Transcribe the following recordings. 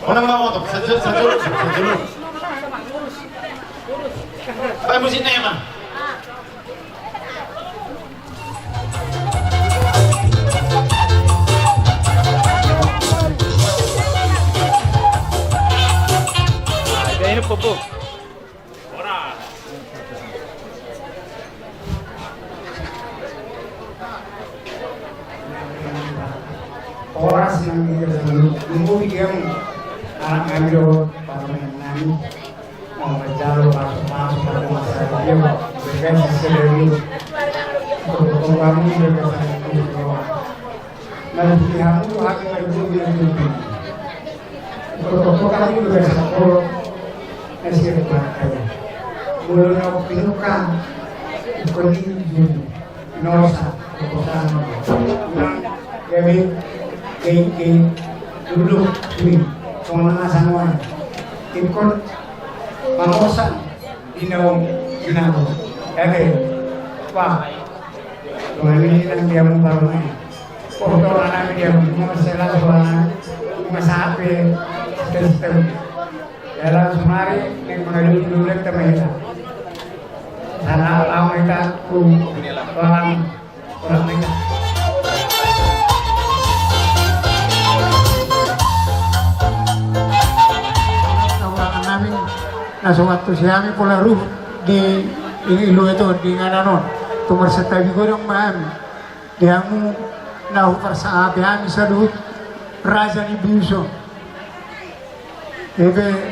Orang mau tuh, sejurus. Apa musiknya emang? Ini popo. Oras ng bigyan anak ngambil pamanan menjalo masuk pada masa dia berikan sesuatu untuk kamu berikan dan pihakmu akan berbudi untuk kamu juga sekolah esir pakai mulai pinukan kondisi nosa keputusan kami dulu ini pengawasan wan ikut pengawasan dinawang dinago wah dengan ini yang dia membangun foto anak dia masalah soal masalah sistem dalam semari yang mengalami dulu teman sana alam mereka orang mereka nah sewaktu siami pola ruh di ilu itu di ngananon tumor setabi godong mahami diamu nahu persaapi ami sadut raja ni biuso ebe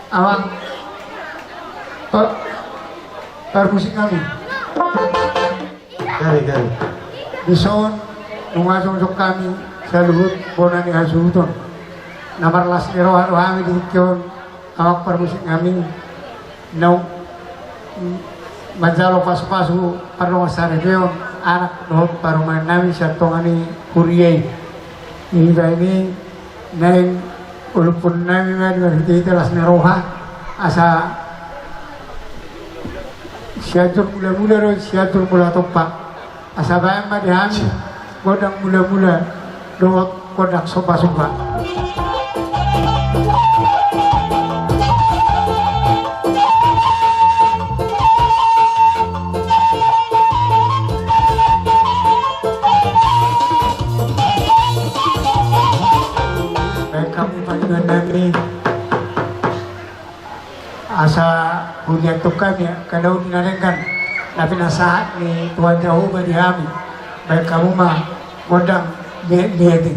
awang permusik kami Gari. bison nungasong kami sa luhut bonani hasuton namarlas ni rohan di kion awak permusik kami nau manjalo pasu parong sarebeon anak dohot paruman nami sa tongani kuriyay ini naing ulupun nami madi telas neroha asa siatur mula-mula siatur mula topak asa bayang madi hami godang mula-mula dohot kodak sopa-sopa asa hujan tukang ya kalau dinarengan tapi nasahat ni tuan jauh bagi kami baik kamu mah modang dia ni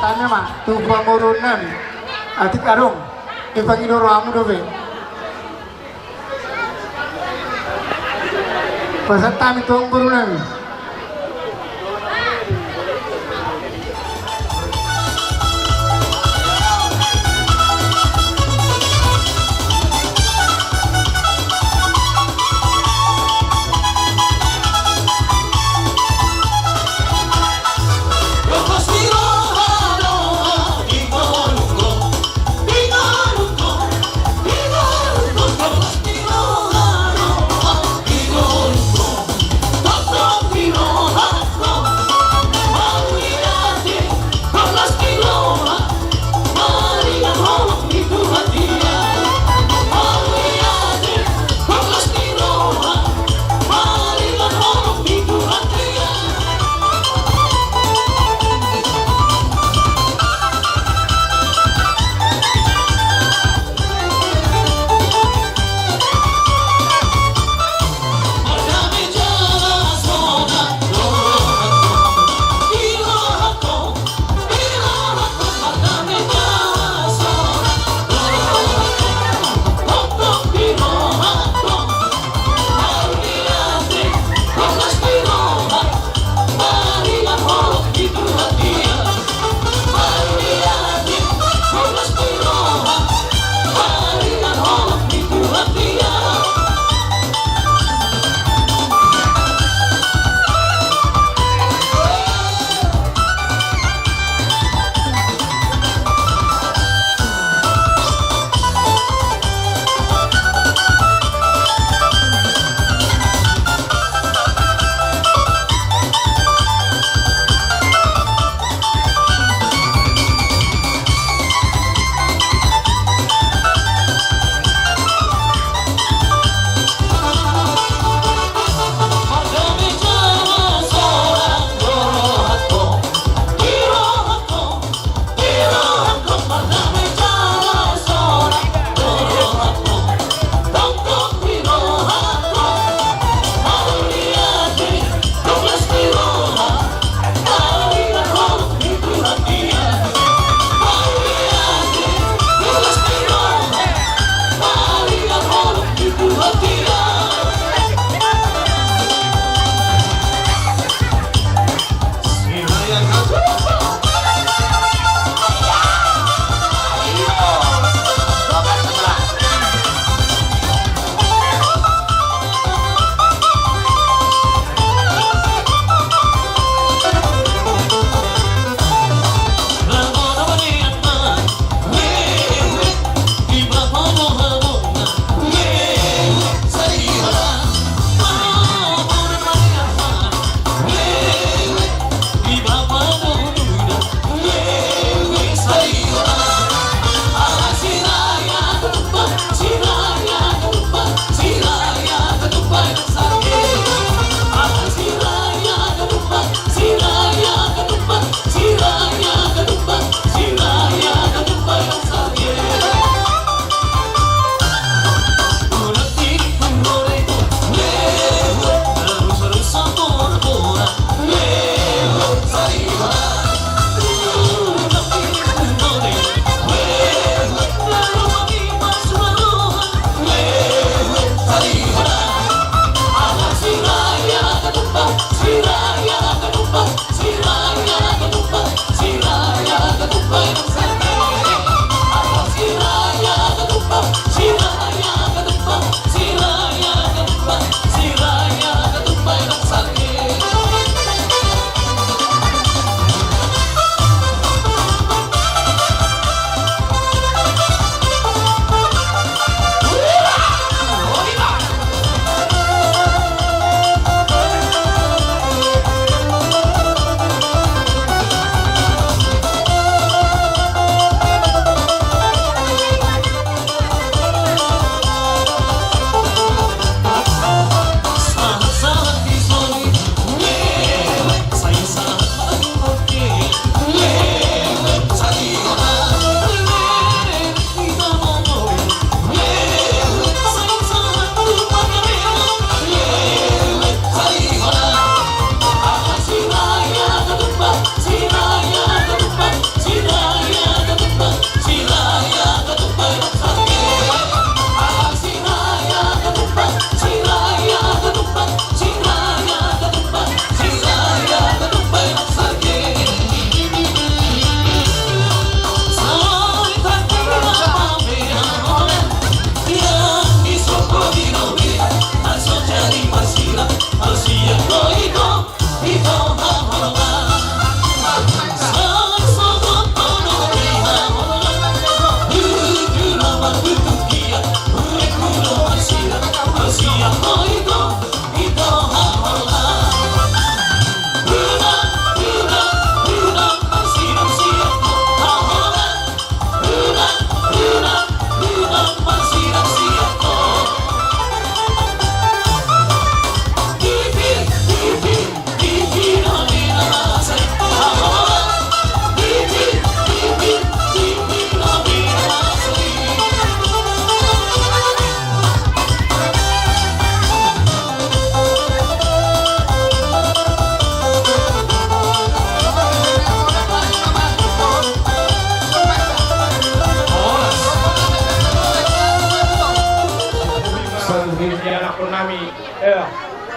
tanya mah tupa murunan atik arung ipangidoro amu dobe peserta mi tuang murunan Don't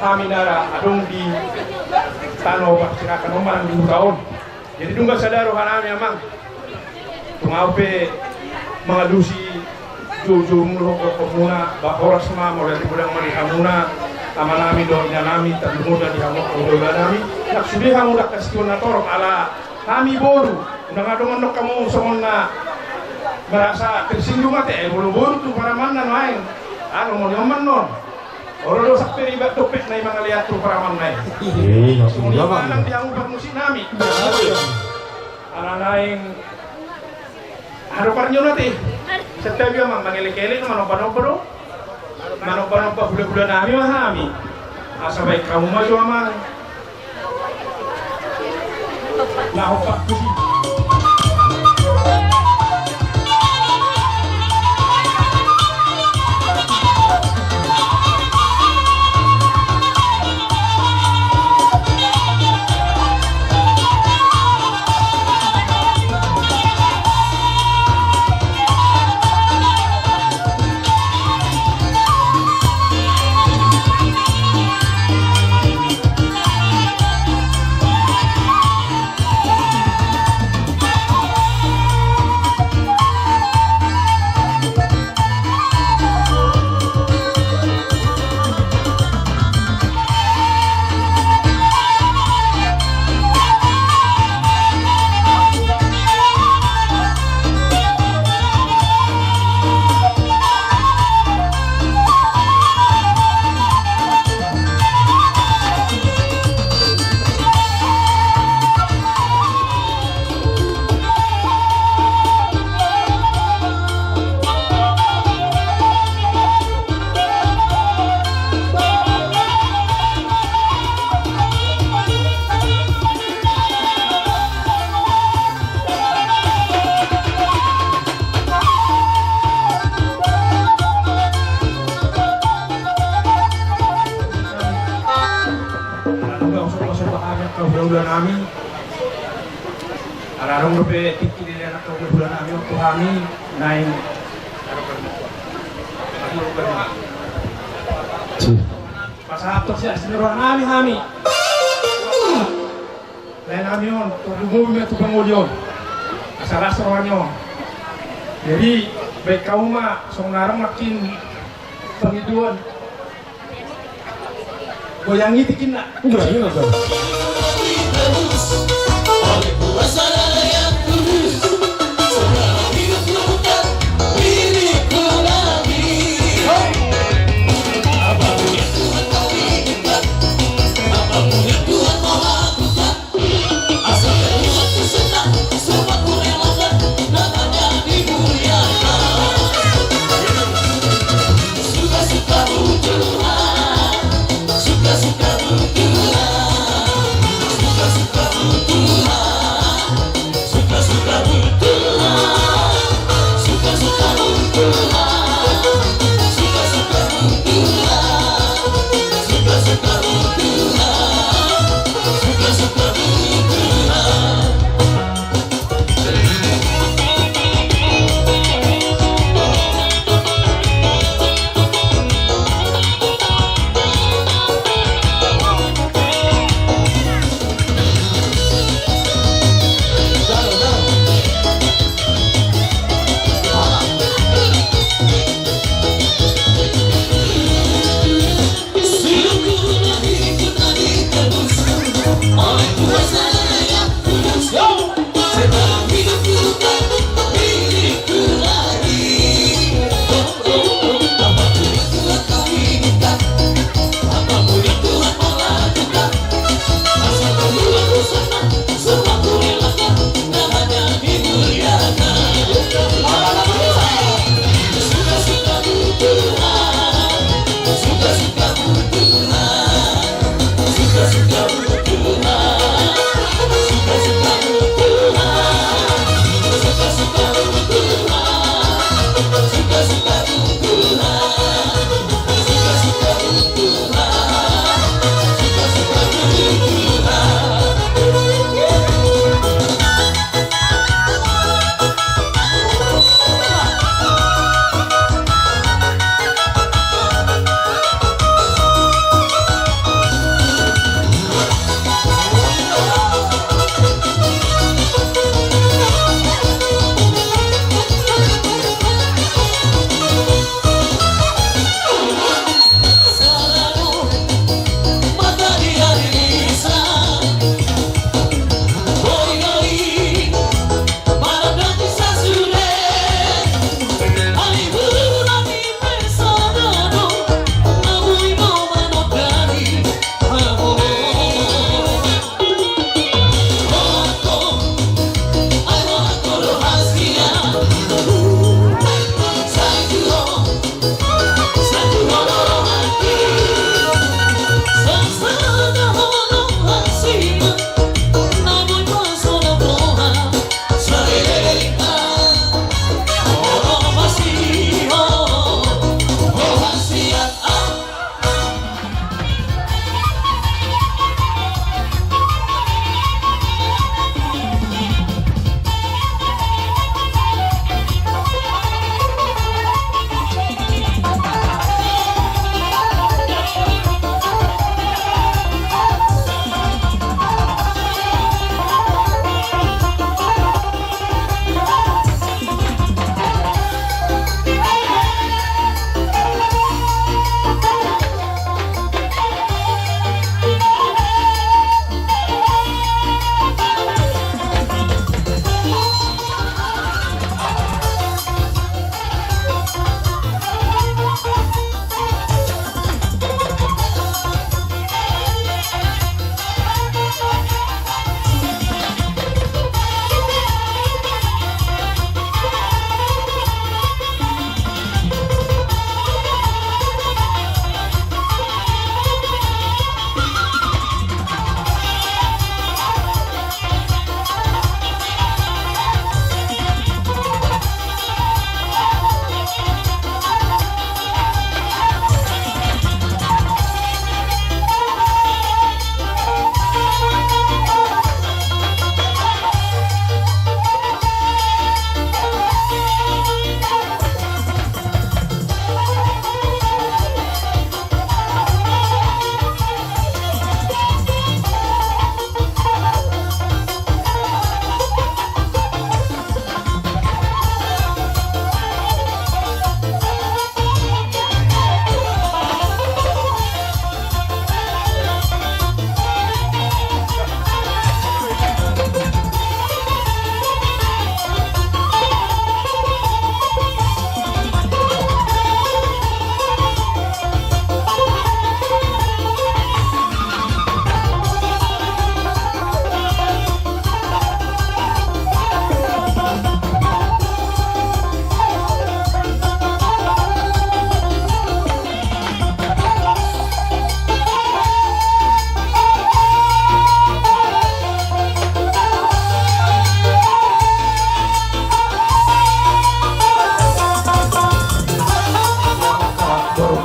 kami nara adong di tano sirakan oman di tahun. Jadi dunggal sadaro kanami amang tungape mengadusi jujur mulu muna bakoras ma mulai bulan mari hamuna amanami do nyanami tadumuda di hamok do nami nak sudi hamu dak kastionator ala kami boru undang adong nok kamu songonna merasa tersinggung ate buru-buru tu para mandan main anu mau nyoman non oro do sakte riba topik nai mga lihat tu para mandan semua mandan di hamu bermusim nami ala naing ado parnyo nati setiap yang mangilek-elek manopano-pano pa bulan-bulan nami mahami asa baik kamu maju amang nahopak kusi bulan kami ararong rupe tiki di anak bulan kami waktu kami naik pasaptos ya seluruh kami lain kami on tubuh tu pengujian asal asroanyo jadi baik kau mah song narang makin penghiduan goyangi tikin nak enggak oleh kuasa yang kudus segala hidup bukan milikku lagi apapun yang Tuhan kau inginkan apapun yang Tuhan mau lakukan asalkan hatiku senang semua ku relakan namanya dimuliakan suka-suka Tuhan suka-suka Tuhan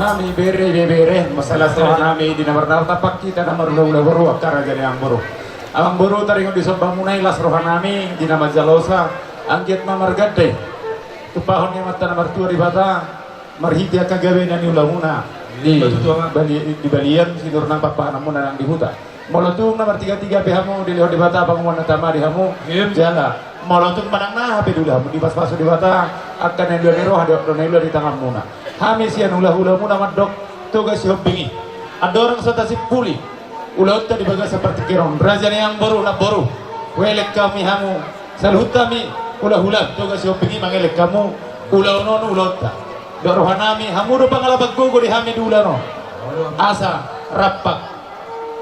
rohanami bere masalah rohanami di nomor tapak kita nomor ulah baru akara jadi yang baru ang baru taring di sombang munai las rohanami di nama jalosa angkit mamar gede tupahon yang mata nomor tua di bata marhitia kagawe dan ulamuna di balian sidur nampak pak namun nang di hutan molotung nomor 33 pehamu di lihat di bata bangun tama di hamu jala molotung padang nah hape dulu hamu di pas-pas di bata akan yang dua roh ada donelo di tangan muna hamis yang ulah muna madok tugas hobingi ada orang sotasi puli ulah tadi baga seperti kiron raja yang baru lah baru welek kami hamu salut kami ulah tugas hobingi mangelek kamu ulah nono ulah ta dorohanami hamu do pangalabag gogo di hami dula no asa rapak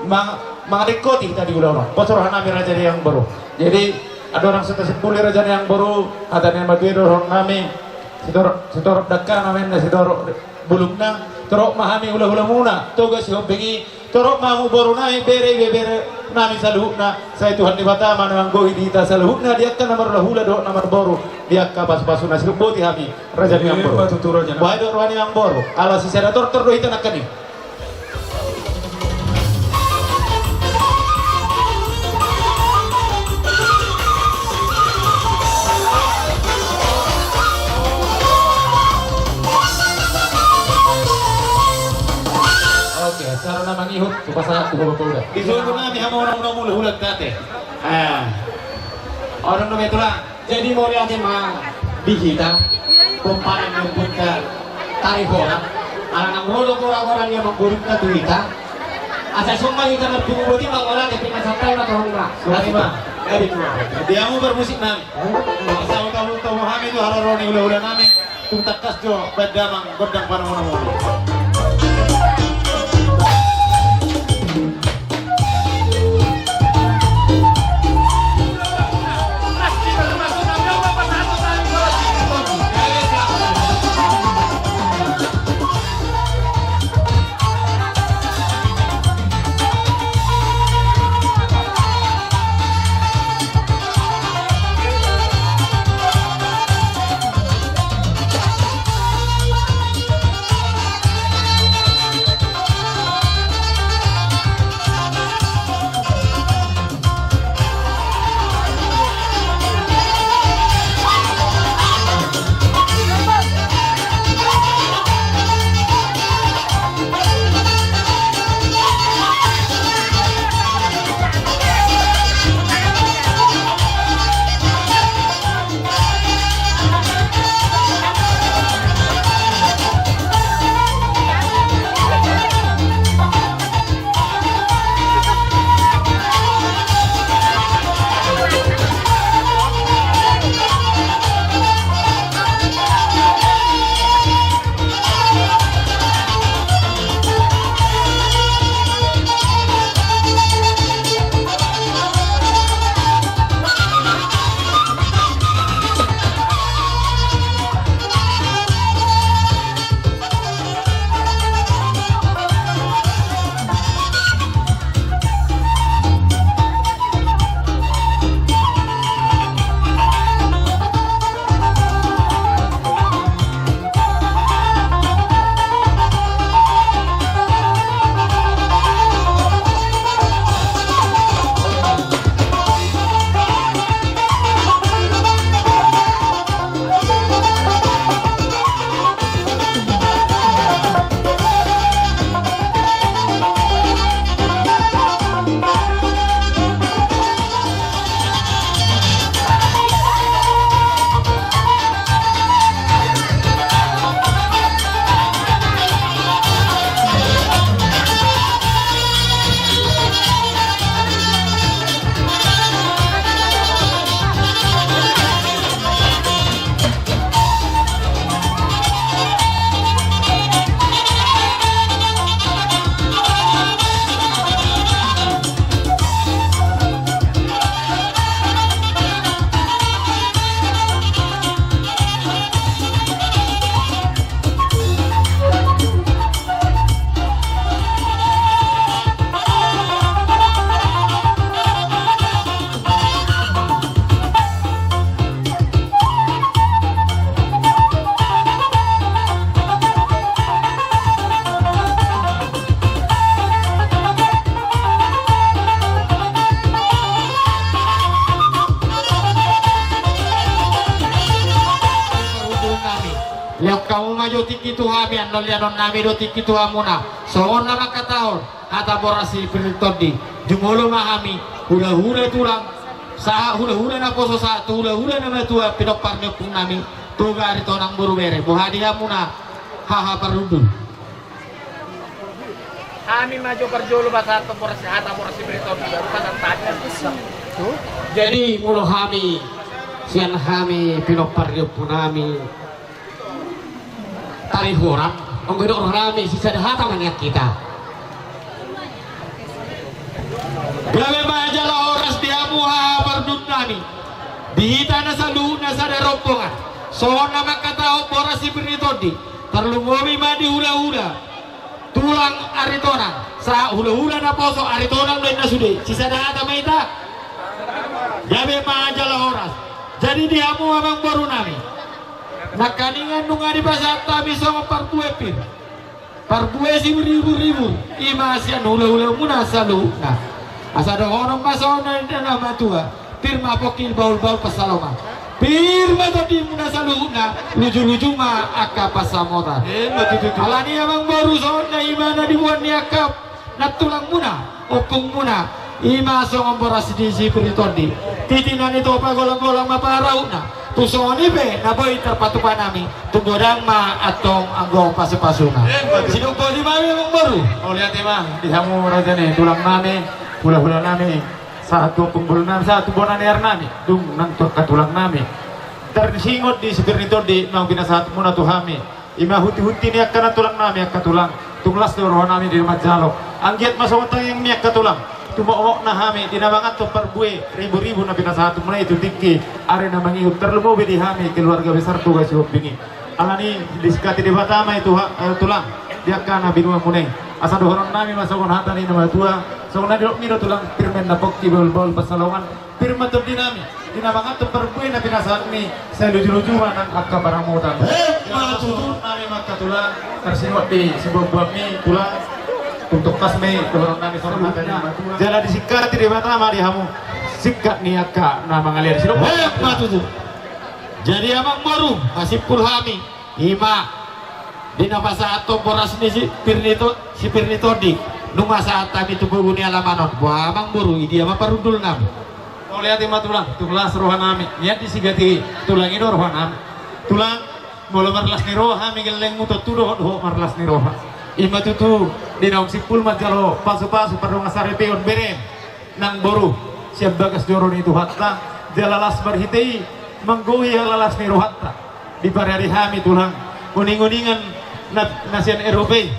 mga dekoti tadi ulah no posorohan nami raja yang baru jadi ada orang setasip puli raja yang baru ada yang batu dorong nami sidorok dakka namen sidorok bulukna torok mahami ulah muna toga si hobingi torok mamu baru nami bere nami saluhna saya Tuhan di bata manang gohi di ta saluhna dia kan nomor hula do nomor baru dia ka pas-pasu nasi boti hami raja yang baru wahai do rohani yang baru ala si senator terdohita nakani sarana mangihut supaya betul dah. Disuruh nami hamu orang ulah kate. Orang nami itulah. Jadi mau lihat mah dihita kumparan yang punca tarif orang. Anak mulut orang-orang yang memburuk ke duita. Asa semua kita bertunggu di orang yang pindah sampai atau enggak. Berarti mah. Dia mau bermusik nami. Asal tahu Muhammad itu hararoni ulah nami. Tuntak kasjo bedamang godang panamuna. Lihat kamu maju tiki Tuhan yang nolianon nami do tiki Tuhan muna. Soon nama kataon hata borasi peritodi. Jumolo mahami hula-hula tulang. Sa hula-hula na poso sa hula-hula na matua pinok parnyok pun nami. Tuga rito nang buru bere. Buhadia muna haha parudul. Kami maju perjolo bahasa borasi hata borasi peritodi baru kadang tanya. Jadi mulo kami sian kami pinok parnyok pun nami. Tari horam, orang orang rame sisa dahata maniak kita. Gawe majalah oras diamuha bardun nami. Dihita na sa luhut na sa daropongan. Soon na makatao boras si Bernitodi. Tarlungomi madi hula-hula. Tulang aritonang. Sa hula-hula na poso aritonang doon na sudi. Sisa dahata maita. Gawe majalah oras. Jadi diamuha mang baru nami. Nakaningan nung ari basa tabi sama parbuepin. Parbuesi ribu-ribu. Imasian hula-hula muna sa luhut na. Asa do honong pasona na matua. Pirma pokil baul-baul pasaloma. Pirma tadi muna sa luhut na. Luju-luju ma akka pasamota. Alani amang baru soon na imana dibuat ni akka. Natulang muna. Opung muna. Ima song amborasi di si Peritondi. Titinan ito pa golang-golang maparaw na. Tusoni be naboy terpatupan nami tunggodang ma atong anggong pasu-pasuna. Sinugbo di mami mong baru. Oh lihat emang di hamu raja nih tulang nami, hula-hula nami, satu penggul nami, satu bonan air nami, dung nantuk ke tulang nami. Tersingot di seperti itu di nang bina saat muna tuhami. Ima huti-huti ni akana tulang nami akka tulang. Tunglas doro nami di rumah jalo. Anggiat masuk yang ni akka tulang. Tumo na hami dinabangat to perbue ribu-ribu na pinasatu mulai itu tinggi are na mangihut terlalu di hami keluarga besar tuh guys bingi alani diskati di batama itu tulang dia kana binua muneng asa dohoron nami masukon hatani nama tua sokona dilok miro tulang pirmen na pokki bol pasalongan pirma to dinami dinabangat to perbue na pinasatu ni saya luju-lujuan nang akka barang motan nami maka tulang tersingot di sebuah buah mie tulang untuk kasme turun nami sorong hatanya jala disikat di batama di hamu sikat ni akka na mangalir sino Matutu. Jadi amang baru masih pulhami ima di nama saat boras ni si Pirnitodi nunga saat kami tu buguni alamanon buah amang baru idi ama parudul nami. Oh lihat ima tulang tulas rohan nami niat disigati tulang ini rohan nami tulang bolo marlas ni roha migeleng muto tudo ho marlas ni roha ima tutu di naong sipul majalo pasu-pasu pardong asare peon bere nang boru siap bagas joron itu hatta jalalas berhitei menggohi lalas ni rohatta di parari hami tulang uning-uningan nasian Erope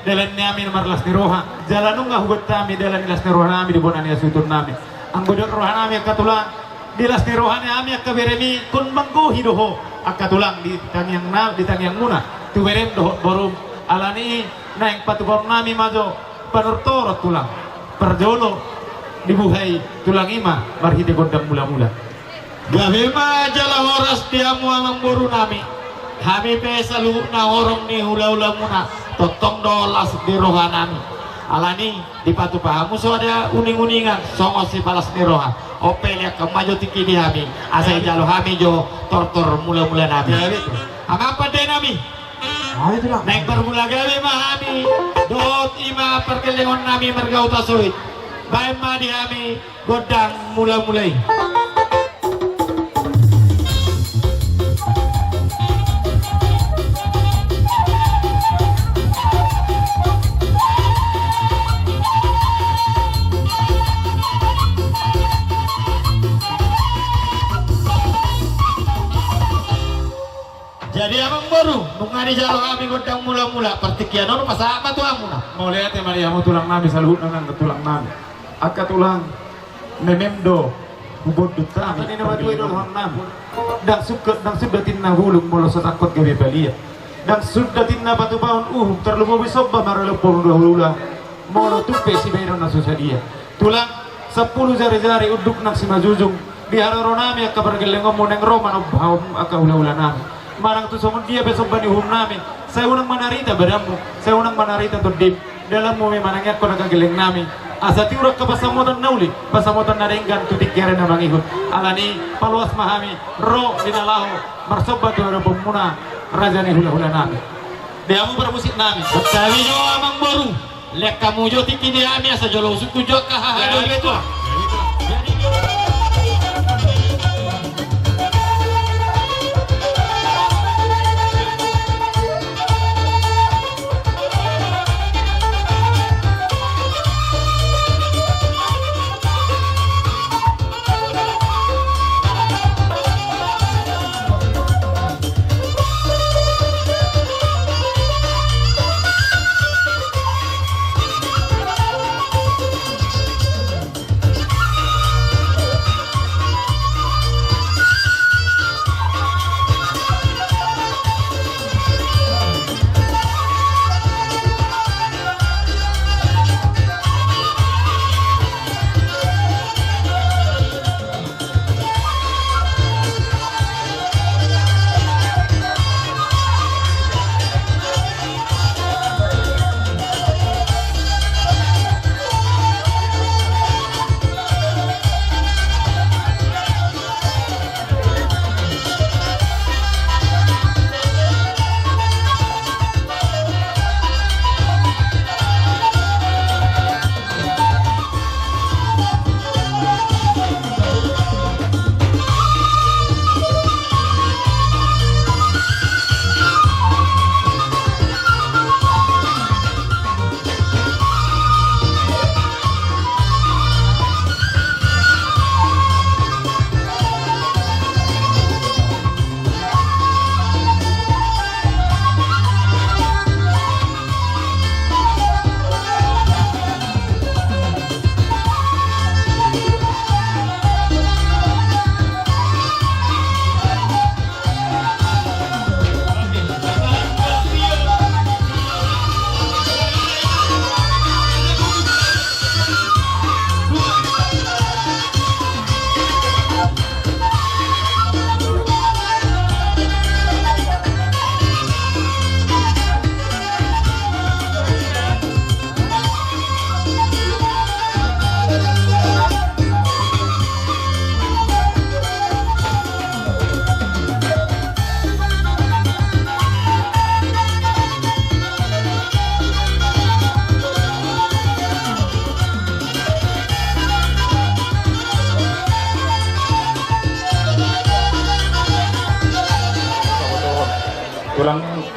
dalan nami marlas ni roha jalanung hugot kami dalan las ni roha nami di bonani asutun nami ang bodon roha nami akatulang di las ni roha nami akaberemi kun menggohi doho akatulang di tangyang muna tu berem doho borum alani naik patupam nami majo panortorot tulang perjolo dibuhai tulang ima marhite gondang mula-mula Gawe majalah horas diamu amang baru nami. Kami pesa luhut na horong ni hula-hula muna totong dolas di roha nami. Alani di patu pahamu so ada uning-uningan songos si balas ni roha. Opel ya kemajo tiki di kami. Asai jalo kami jo tortor mula-mula nami. Apa deh nami? Naik bermula gawe mahami dot ima perkelengon nami mergauta sulit. Baik ma di kami godang mula-mulai. Jadi abang baru nungani jalo kami godang mula-mula pertikian ono masa apa tuh amuna mau lihat ya Maria mau tulang nami salut nang tulang nami akka tulang mememdo hubod duta ini nama tuh tulang nami dan sudah tinna hulung molo takut gawe balia dan sudah tinna batu baun terlalu bisobba maralo pon dahula molo tupe si beiro na susadia tulang 10 jari-jari uduk nang si majujung di hararo nami akka bergeleng ngomong neng roman obhaum akka hula-hula nami marang tu somon dia besok bani hum nami saya unang manarita badamu saya unang manarita to dip dalam mo may manangyat ko nagageleng nami asa tiurak ka pasamutan nauli pasamutan narenggan tu tikyare na mangihut alani paluas mahami ro dinalaho marsoba tu muna raja ni hula-hula nami. Dia mu bermusik nami. Betawi jo amang boru. Lek kamu jo tiki dia ami asa jolo suku jo kahado gitu.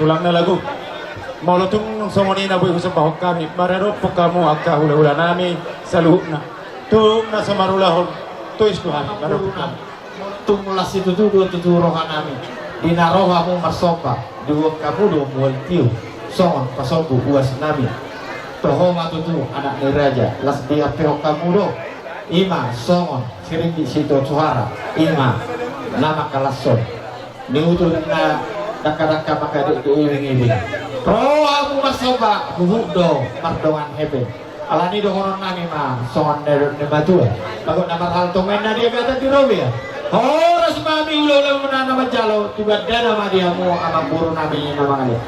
tulang na lagu. Maulutong songoni na buhay sa bahog kami. Marano po kamo agka hula-hula nami sa luhok na. Tung na sa marulahon. Tuis Tuhan. Tumulas itu tuh tuturokan kami. Dinaroha mo masopa. Duwag kamu do mualtiu. Songon pasobu uas nami. Toho matutu anak ni raja. Las dia pehok kamu do. Ima songon siring di situ suara. Ima nama kalason. Niutul na daka-daka maka diuling-iling. Roha mo masopa. Bubuk do mardongan hebe. Alani do konon nami ma songon ne batu. Bago na makaltongen na dia kata di robi ya. Horas mami ulo-ulo na naman jalo. Tiba dana ma dia mo amang buru nami na mga dia.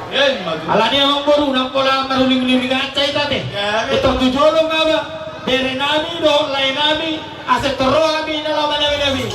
Alani amang buru nang pola maruling-uling acay tate. Ito tujolo nga ba? Dere nami do lain nami. Aset toro kami na laman nami.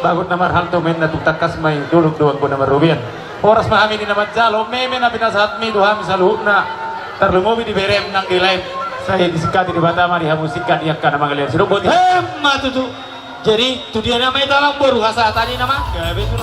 bagut na marhal to men na tutakas may dulog doon ko na marubian. Oras mahami ni naman jalo, meme na pinasahat mi duhami sa luhuk na tarlungobi di berem nang ilay. Saya disikati di Batama di hamusikan yang kana mangalian sirubot. Matutu. Jadi tu dia nama itu orang baru hasa tadi nama. Ya betul.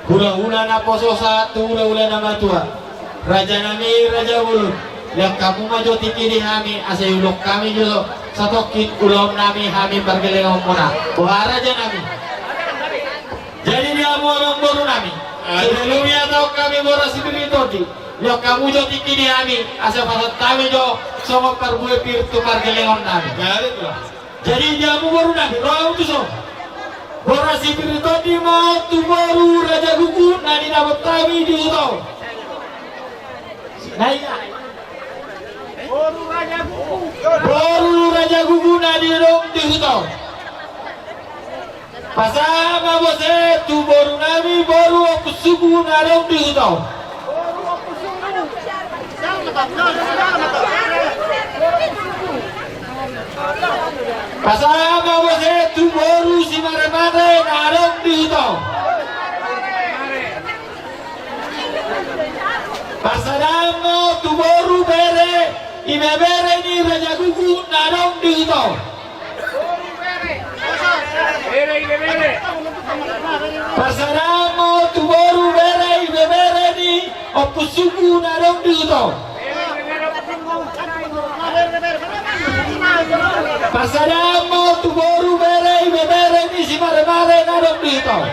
Hula-hula na poso satu, hula-hula na matua. Raja nami, Raja Ulun. Yang kamu maju tikiri hami, asayulok kami juga. Satokit ulom nami, hami bergeleng mona. Buah Raja nami. Jadi dia orang baru nami. Sebelumnya tahu kami boras itu di. Yang kamu jo tikiri hami, asal pasat kami jo sama perbuat pirtu bergeleng nami. Jadi dia baru nami, roh itu so. Boras itu di mau tu baru Raja Gugu nani dapat kami di utau. Naya. Baru Raja Gugu nani dong di utau. Pasama bose tu baru nami baru aku suku nadong di utau. Pasama bose tu baru si mare-mare nadong di utau. Pasadamo tu baru bere ime bere ni Raja Gugu nadong di utau. Pasadamo tu baru bere ime bere ni opusuku nadong di utau. Pasadamo tu baru bere ime bere ni si mare-mare nadong di utau.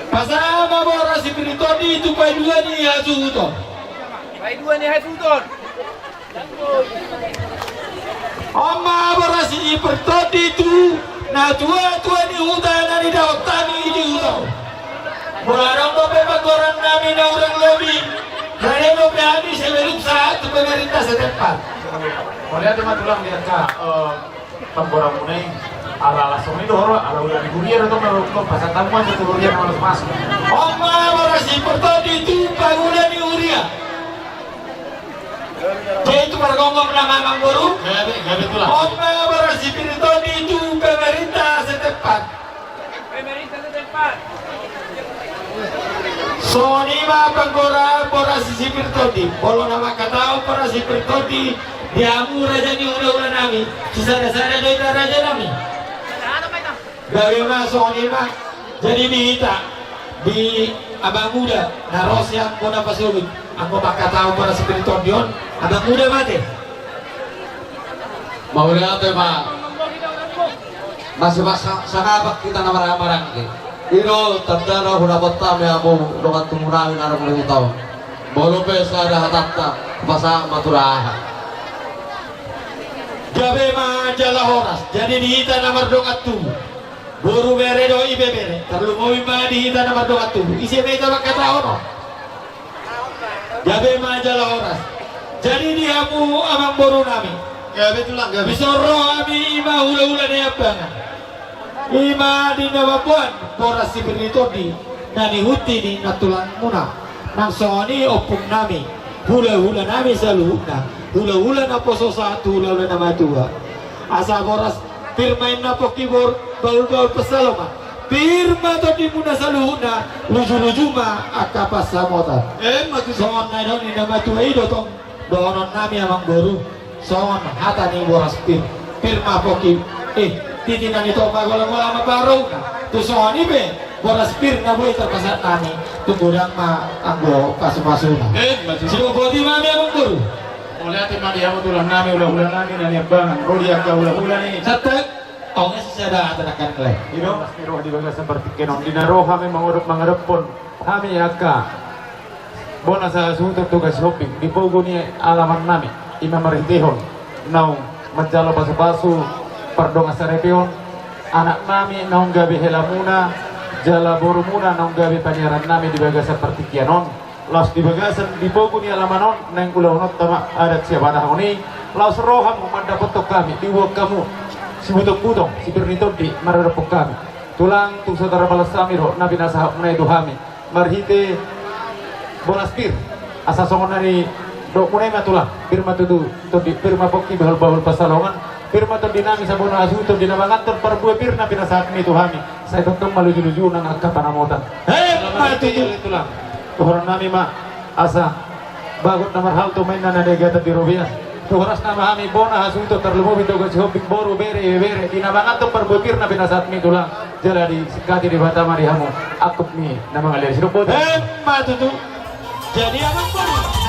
Pasama boras si Piritoni itu dua ni hasuton. Amma boras si Piritoni itu na tua ni hutan dari dapat tani di utau. Orang dope pagoran nami na orang lobi. Karena dope habis sebelum saat pemerintah setempat. Oleh itu mah tulang dia ka pemborang munai ala langsung itu horo ala udah diburian atau kalau pasang tamuan itu diburian harus masuk. Oma boras si Piritoni itu bangunan di Uria. Dia itu bergomong nama Mang Boru. Betul lah. Oma boras si Piritoni itu pemerintah setempat. Sonima penggora boras si Piritoni. Bolo nama katao boras si Piritoni. Diamu raja ni udah nami. Sisa-sisa itu raja nami. Bagaimana Sonima jadi mihita di abang muda naros yang kona pasulut. Aku bakal tahu boras si Piritoni abang muda mati. Mau lihat Pak? Masih sangat kita namarang-marang Ino tanda na hunapat kami amo dokan tumurahin arang ulit taon. Bolo pe sa ada hatatta pasang maturahan. Gabe majala horas. Jadi dihita nomor dokat tubuh. Boru bere do ibe bere. Terlumowi ma dihita nomor dokat tubuh. Isi meta bakata ono. Gabe majala horas. Jadi dihamu amang boru nami. Gabe tulang gabe. Bisoro ami ima hula-hula ni abangan. Ima di nawapuan. Boras si Bernitodi. Nani huti di natulang muna. Nang soni opung nami. Hula-hula nami saluhna. Hula-hula na poso satu, hula-hula na matua. Asa boras pirmain na pokibor baul-baul pesaloma. Pirma to di muna saluhna. Luju-luju ma akapas samota. Songon na doon na matua ido tong doonon nami amang boru. Songon hata ni boras pirma poki. Titinan ito pagolang-golang mabaraw na. Tu songon ibe. Boras pir na boy terpasat nami. Tunggulang ma anggo pasu-pasuna. Sino bodi mami amang boru. Mulai timah dia tulang nami ulah-ulah nami nani abangan. Rodi agak ulah-ulah ni. Satek, ongnya sesada atanakan kelek. Ino mas miroh di bagas seperti kenon di naro kami mengarap pun kami aka bona sa suto tugas shopping di pogo ni alaman nami ima maritihon naung majalo pasu-pasu pardong asarepion anak nami naung gabi helamuna jala borumuna naung gabi panyaran nami di bagas seperti kianon laos di bagasan di pogo ni alamanon nang ulahonot tama adat siapa dah ni laos roham kumanda potok kami di wak kamu si butong-butong, si Bernitodi, mararapong kami. Tulang, tung saudara balas samiro, nabi nasahap na ito kami. Marhite, bonas pir, asa songon na ni dok munay matulang, pirma tudu, pirma pokki bahal-bahal pasalongan, pirma to dinami sa bona asuto, dinabangan to parbuay pir na pinasahap ni ito kami. Sa itong maluju-luju ng agkapanamotan. Matutu tulang. Tuhuran nami ma, asa, bagot na marhal to may nananegata di Robias. Tuhuras na mahami bona hasunto terlumubi to kasi hoping boru bere dinabangan to perbukir na pinasat mi tulang jala di sikati di batama di hamu akut ni na mga lir sinupod Matutu. Jadi abang boru.